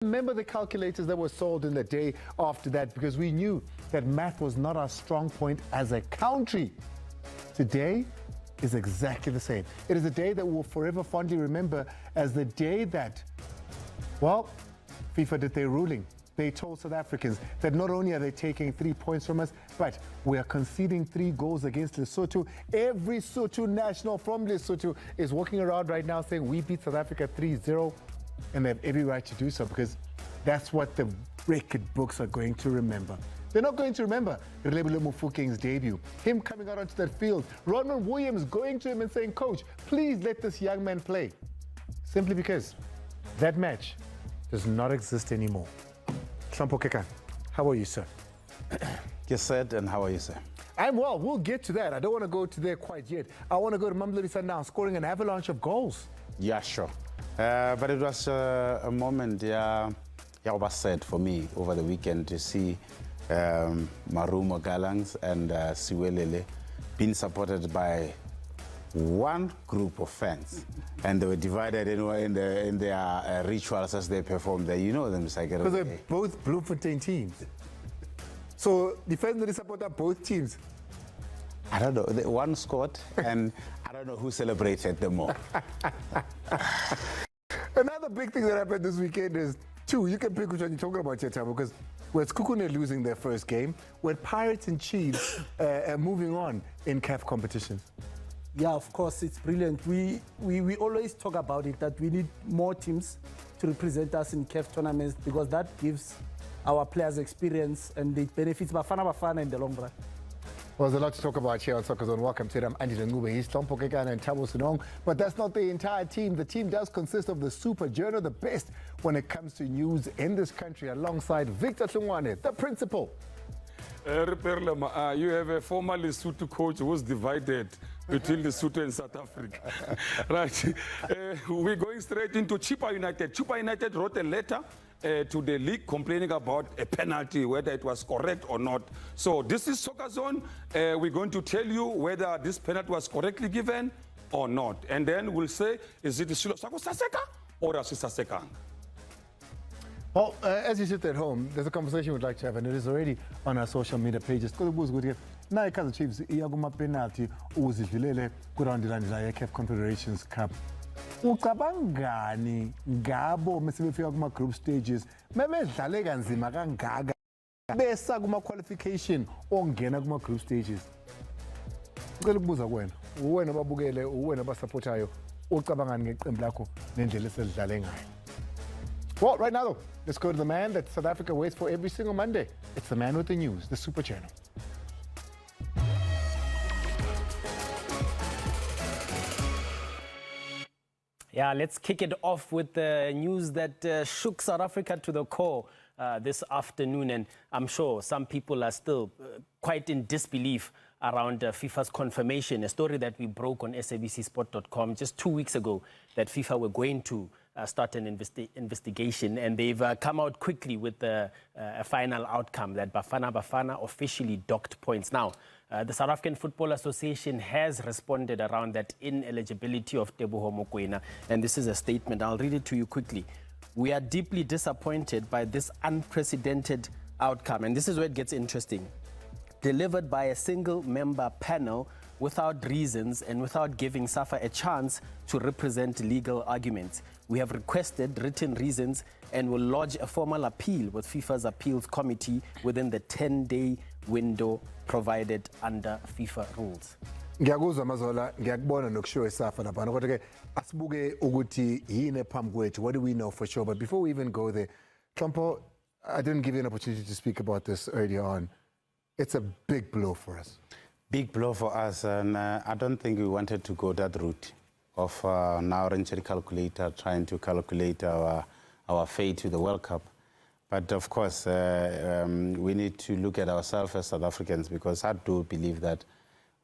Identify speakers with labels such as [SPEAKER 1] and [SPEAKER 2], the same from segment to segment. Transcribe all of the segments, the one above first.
[SPEAKER 1] Remember the calculators that were sold in the day after that, because we knew that math was not our strong point as a country. Today is exactly the same. It is a day that we'll forever fondly remember as the day that, well, FIFA did their ruling. They told South Africans that not only are they taking 3 points from us, but we are conceding 3 goals against Lesotho. Every Sotho national from Lesotho is walking around right now saying we beat South Africa 3-0. And they have every right to do so, because that's what the record books are going to remember. They're not going to remember Relebile Mofokeng's debut, him coming out onto that field, Ronald Williams going to him and saying, "Coach, please let this young man play." Simply because that match does not exist anymore. Hlampo Kekan, how are you, sir?
[SPEAKER 2] Yes, sir, and how are you, sir?
[SPEAKER 1] I'm well. We'll get to that. I don't want to go to there quite yet. I want to go to Mamelodi Sundowns scoring an avalanche of goals.
[SPEAKER 2] Yeah, sure. But it was a moment, it was sad for me over the weekend to see Marumo Galangs and Siwelele being supported by one group of fans, and they were divided in their rituals as they performed there. You know them,
[SPEAKER 1] because they're both Bloemfontein teams. So the fans that support both teams.
[SPEAKER 2] I don't know. One scored, and I don't know who celebrated them more.
[SPEAKER 1] Another big thing that happened this weekend is two. You can pick which one you're talking about here, Tabo, because with Kukune losing their first game, with Pirates and Chiefs moving on in CAF competitions.
[SPEAKER 3] Yeah, of course, it's brilliant. We always talk about it, that we need more teams to represent us in CAF tournaments, because that gives our players experience and it benefits Bafana in the long run.
[SPEAKER 1] Well, there's a lot to talk about here on Soccer Zone. Welcome to them. Andy Ngube, he's Hlampo Kekana and Thabo Sonong. But that's not the entire team. The team does consist of the Super Journal, the best when it comes to news in this country, alongside Victor Hlungwane, the principal.
[SPEAKER 4] You have a former Lesotho coach who's divided between Lesotho and South Africa. Right. We're going straight into Chippa United. Chippa United wrote a letter to the league complaining about a penalty, whether it was correct or not. So this is Soccer Zone. We're going to tell you whether this penalty was correctly given or not. And then we'll say, is it Silo Sako Saseka or Saseka?
[SPEAKER 1] Well, as you sit at home, there's a conversation we'd like to have, and it is already on our social media pages. Now, Kaizer Chiefs, iyakuma penalty uzidlulele kuround CAF Confederations Cup. Ucabangani ngabo mesebefika kuma group stages memedlale kanzima kangaka besa kuma qualification ongena kuma group stages. Ngicela ukubuza kuwena, uwena babukele, uwena basupportayo, ucabangani ngeqembu lakho nendlela eselidlale ngayo. Well, right now though, let's go to the man that South Africa waits for every single Monday. It's the man with the news, the Super Channel.
[SPEAKER 5] Yeah, let's kick it off with the news that shook South Africa to the core this afternoon. And I'm sure some people are still quite in disbelief around FIFA's confirmation, a story that we broke on sabcsport.com just 2 weeks ago, that FIFA were going to start an investigation. And they've come out quickly with a final outcome that Bafana officially docked points. Now, the South African Football Association has responded around that ineligibility of Teboho Mokoena, and this is a statement. I'll read it to you quickly. We are deeply disappointed by this unprecedented outcome, and this is where it gets interesting. Delivered by a single-member panel without reasons and without giving SAFA a chance to represent legal arguments. We have requested written reasons and will lodge a formal appeal with FIFA's appeals committee within the 10-day window provided under FIFA rules.
[SPEAKER 1] Ngiyakuzwa Mazola, ngiyakubona nokushiwo eSAFA laphana, kodwa ke asibuke ukuthi yini phambi kwethu. What do we know for sure? But before we even go there, Hlampo, I didn't give you an opportunity to speak about this earlier on. It's a big blow for us.
[SPEAKER 2] Big blow for us, and I don't think we wanted to go that route of now Rencheri calculator trying to calculate our fate to the World Cup. But of course, we need to look at ourselves as South Africans, because I do believe that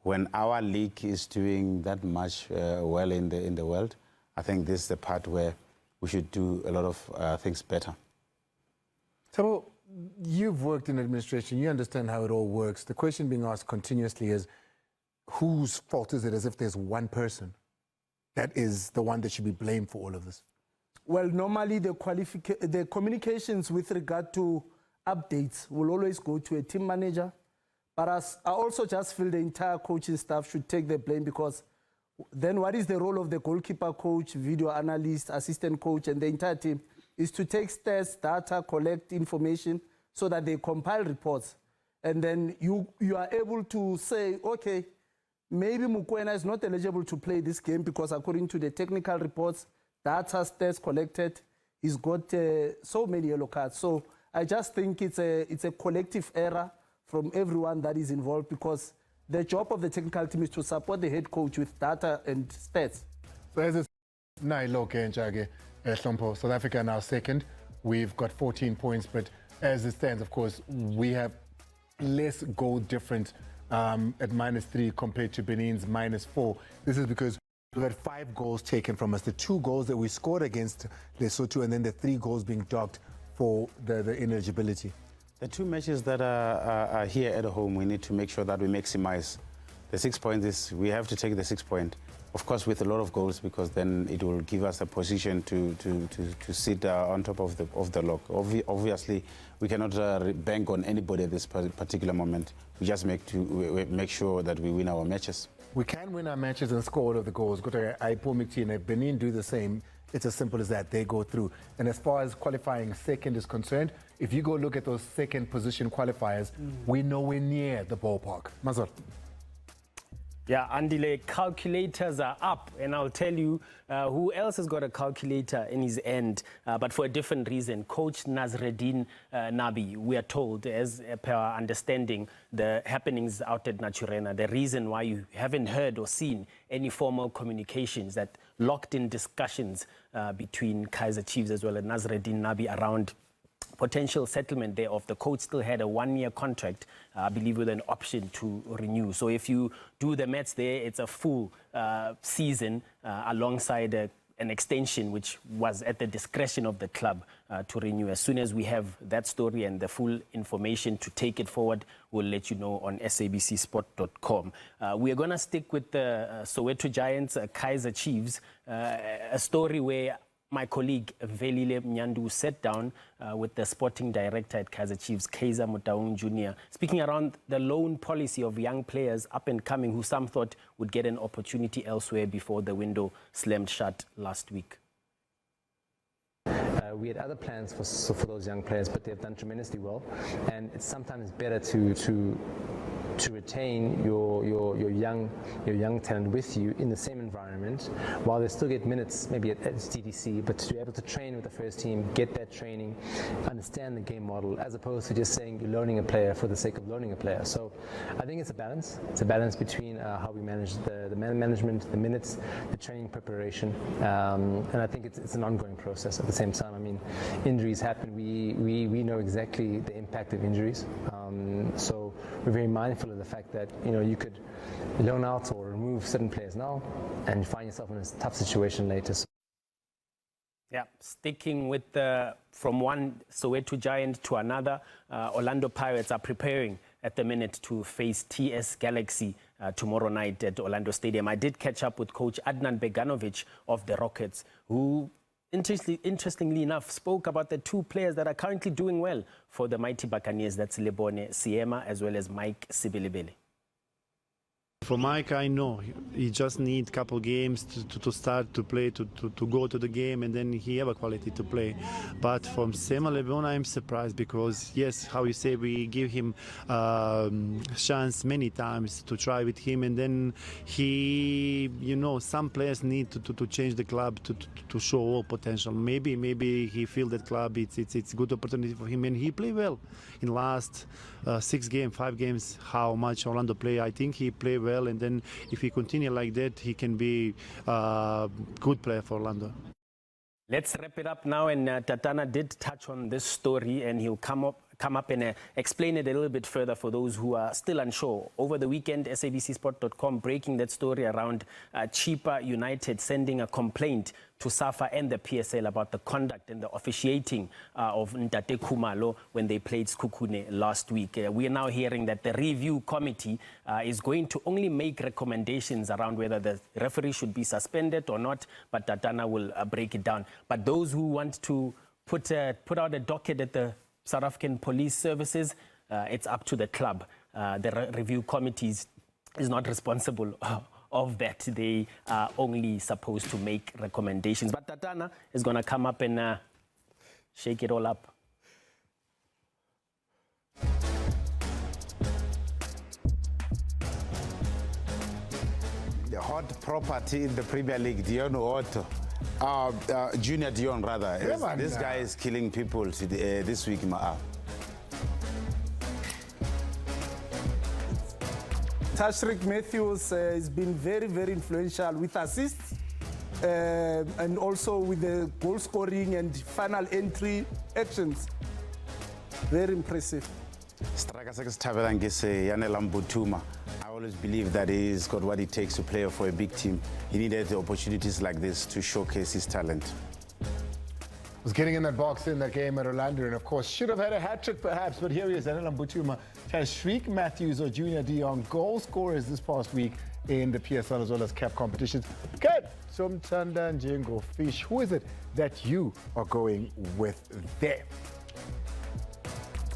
[SPEAKER 2] when our league is doing that much well in the world, I think this is the part where we should do a lot of things better.
[SPEAKER 1] So you've worked in administration, you understand how it all works. The question being asked continuously is, whose fault is it, as if there's one person that is the one that should be blamed for all of this?
[SPEAKER 3] Well, normally the communications with regard to updates will always go to a team manager. But I also just feel the entire coaching staff should take the blame, because then what is the role of the goalkeeper coach, video analyst, assistant coach, and the entire team is to take stats, data, collect information so that they compile reports. And then you are able to say, okay, maybe Mukwena is not eligible to play this game because according to the technical reports, data, stats collected, he's got so many yellow cards. So I just think it's a collective error from everyone that is involved, because the job of the technical team is to support the head coach with data and stats.
[SPEAKER 1] So as it's South Africa now second. We've got 14 points, but as it stands, of course, we have less goal difference at -3 compared to Benin's -4. This is because we've had 5 goals taken from us. The 2 goals that we scored against Lesotho, and then the 3 goals being docked for the ineligibility.
[SPEAKER 2] The 2 matches that are here at home, we need to make sure that we maximize the 6 points. We have to take the 6 point, of course, with a lot of goals, because then it will give us a position to sit on top of the log. Obviously, we cannot bank on anybody at this particular moment. We just make sure that we win our matches.
[SPEAKER 1] We can win our matches and score all of the goals. If Benin do the same, it's as simple as that. They go through. And as far as qualifying second is concerned, if you go look at those second position qualifiers, we're nowhere near the ballpark. Mazur.
[SPEAKER 5] Yeah, Andile, calculators are up, and I'll tell you who else has got a calculator in his end, but for a different reason. Coach Nasreddin Nabi, we are told, as per our understanding, the happenings out at Naturena, the reason why you haven't heard or seen any formal communications, that locked in discussions between Kaizer Chiefs as well as Nasreddin Nabi around potential settlement there of the coach still had a 1-year contract, I believe, with an option to renew. So if you do the maths there, it's a full season alongside an extension, which was at the discretion of the club to renew. As soon as we have that story and the full information to take it forward, we'll let you know on sabcsport.com. We are going to stick with the Soweto Giants, Kaizer Chiefs, a story where my colleague Velile Mnyandu sat down with the sporting director at Kaizer Chiefs, Kaizer Motaung Jr., speaking around the loan policy of young players up and coming who some thought would get an opportunity elsewhere before the window slammed shut last week.
[SPEAKER 6] We had other plans for those young players, but they've done tremendously well, and it's sometimes better to retain your young talent with you in the same environment while they still get minutes maybe at TDC, but to be able to train with the first team, get that training, understand the game model, as opposed to just saying you're loaning a player for the sake of loaning a player. So I think it's a balance. It's a balance between how we manage the man management, the minutes, the training preparation, and I think it's an ongoing process. At the same time, I mean, injuries happen. We know exactly the impact of injuries, so we're very mindful of the fact that you could loan out or remove certain players now and find yourself in a tough situation later.
[SPEAKER 5] Yeah, sticking with from one Soweto Giant to another, Orlando Pirates are preparing at the minute to face TS Galaxy tomorrow night at Orlando Stadium. I did catch up with coach Adnan Beganovic of the Rockets, who interestingly enough spoke about the 2 players that are currently doing well for the mighty Buccaneers. That's Lebone Siema as well as Mike Sibilibele.
[SPEAKER 7] For Mike, I know he just needs a couple games to start to play, to go to the game, and then he have a quality to play. But from Sema Lebona, I'm surprised because, yes, how you say, we give him chance many times to try with him, and then he, some players need to change the club to show all potential. Maybe he feel that club it's a good opportunity for him, and he play well in last 6 games, 5 games. How much Orlando play? I think he play well. And then if he continue like that, he can be a good player for Orlando.
[SPEAKER 5] Let's wrap it up now. And Tatana did touch on this story, and he'll come come up and explain it a little bit further for those who are still unsure. Over the weekend, SABCsport.com breaking that story around Chippa United sending a complaint to SAFA and the PSL about the conduct and the officiating of Ntate Khumalo when they played Sekhukhune last week. We are now hearing that the review committee is going to only make recommendations around whether the referee should be suspended or not, but Tatana will break it down. But those who want to put out a docket at the South African Police Services, it's up to the club. The review committee is not responsible of that. They are only supposed to make recommendations. But Tatana is going to come up and shake it all up.
[SPEAKER 2] The hot property in the Premier League, Dion Otto. Junior Dion, rather. This guy is killing people this week.
[SPEAKER 3] Tashreeq Matthews has been very, very influential with assists and also with the goal scoring and final entry actions. Very impressive.
[SPEAKER 2] Striker Thabelang is Yanela Mbutuma. I always believe that he's got what it takes to play for a big team. He needed the opportunities like this to showcase his talent.
[SPEAKER 1] Was getting in that box in that game at Orlando, and of course should have had a hat-trick perhaps, but here he is, Yanela Mbutuma. Tashreeq Matthews or Junior Dion, goal scorers this past week in the PSL as well as CAP competitions. Good. Somtanda Njengo Fish. Who is it that you are going with there?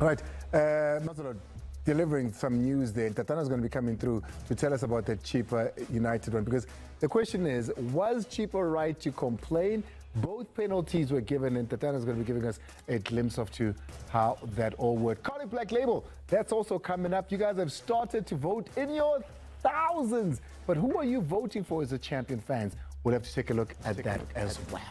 [SPEAKER 1] All right. Mazolo, delivering some news there. Tatana is going to be coming through to tell us about the Chippa United one, because the question is, was Chippa right to complain? Both penalties were given, and Tatana is going to be giving us a glimpse of to how that all worked. Cardiff Black Label, that's also coming up. You guys have started to vote in your thousands, but who are you voting for as the champion fans? We'll have to take a look at that as well.